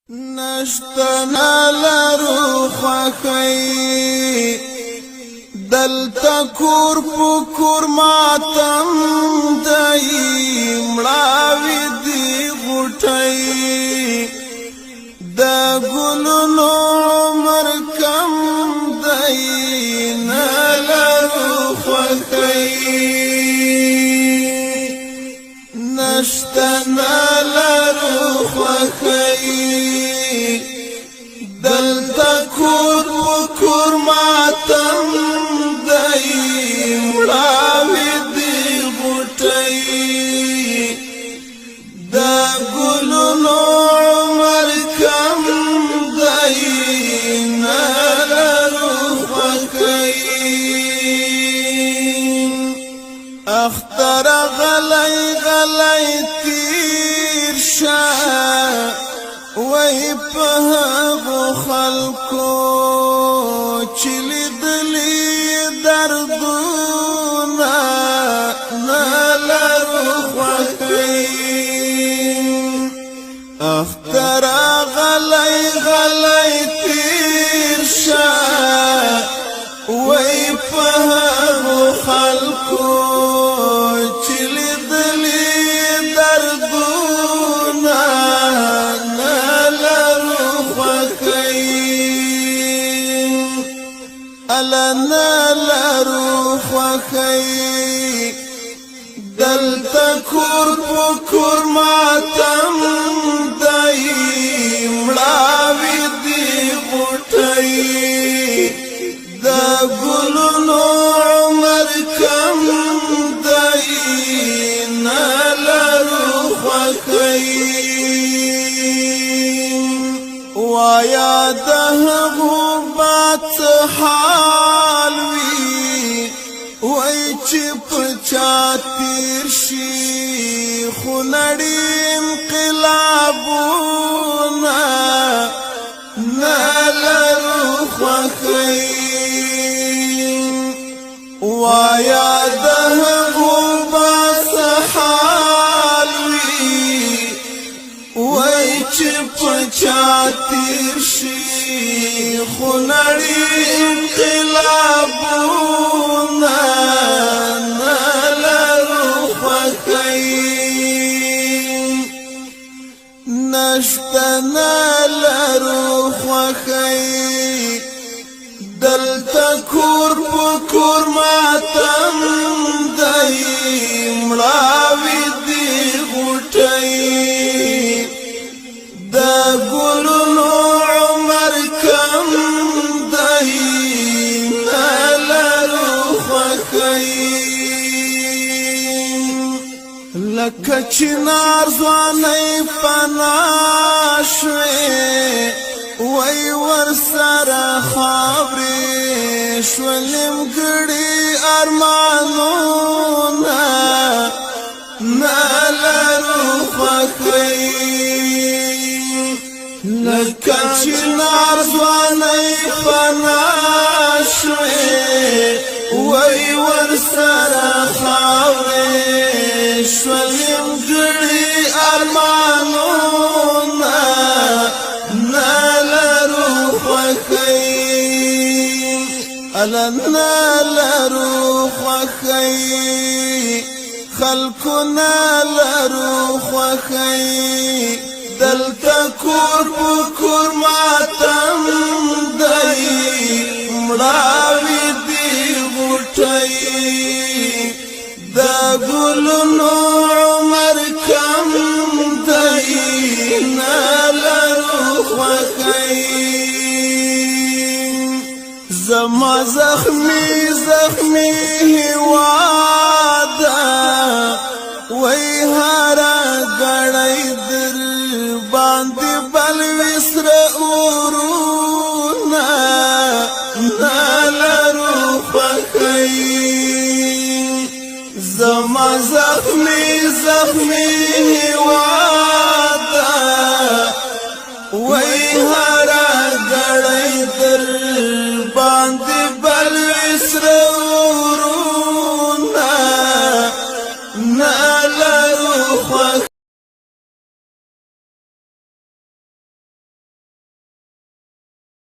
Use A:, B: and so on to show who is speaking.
A: نشتنا لرو خوخی دلتا کور پکور ماتم دائی مڑاوی دی غٹائی دا گلونو عمر کم دائی نلرو خوخی نشتنا لرو خوخی دلتا کور پکور ماتم دائی مڑاوی دی غٹائی دا گلونو عمر کم دائی نلرو خوخی اختر غلی غلی تیر شا وی پهغو خلقو چلی دلی دردونا نلرو خوخی اختر غلی غلی تیر شا وی پهغو خلقو چلی دلی دردونا نلرو خوخی الا نلرو خوخی دلتا کور پکور ماتم دائی مڑاوی دی غٹائی دا گلونو عمر کم دائی نلرو خوخی وایا دهغو بات حالوی وی چپ چاتیر شی خونڑی انقلابونا نلرو خوخی وایا دهغو بات حالوی وی چپ چاتیر شی خونڑی انقلابونا نلرو خوخی نشتا نلرو خوخی دلتا کور پکور ماتم دائی مڑاوی دی غٹائی دا گلونو عمر کم دائی نلرو خوخی لکه چنار ځواني پناشوي وای ور سره خاورې شولم ګړي ارمانونه نلرو خوخی لکه چنار ځواني پناشوي وای ور سره خاورې شولم ګړي ارمانونه نلرو خوخی الا نلرو خوخی خلقو نلرو خوخی دلتا کور پکور ماتم دائی مڑاوی دی غٹائی دا گلونو عمر کم دائی نلرو خوخی زما زخمی زخمی هوادا وی هارا گڑای در باندی بلویسر اورونا نلرو خوخی زما زخمی زخمی هوادا وی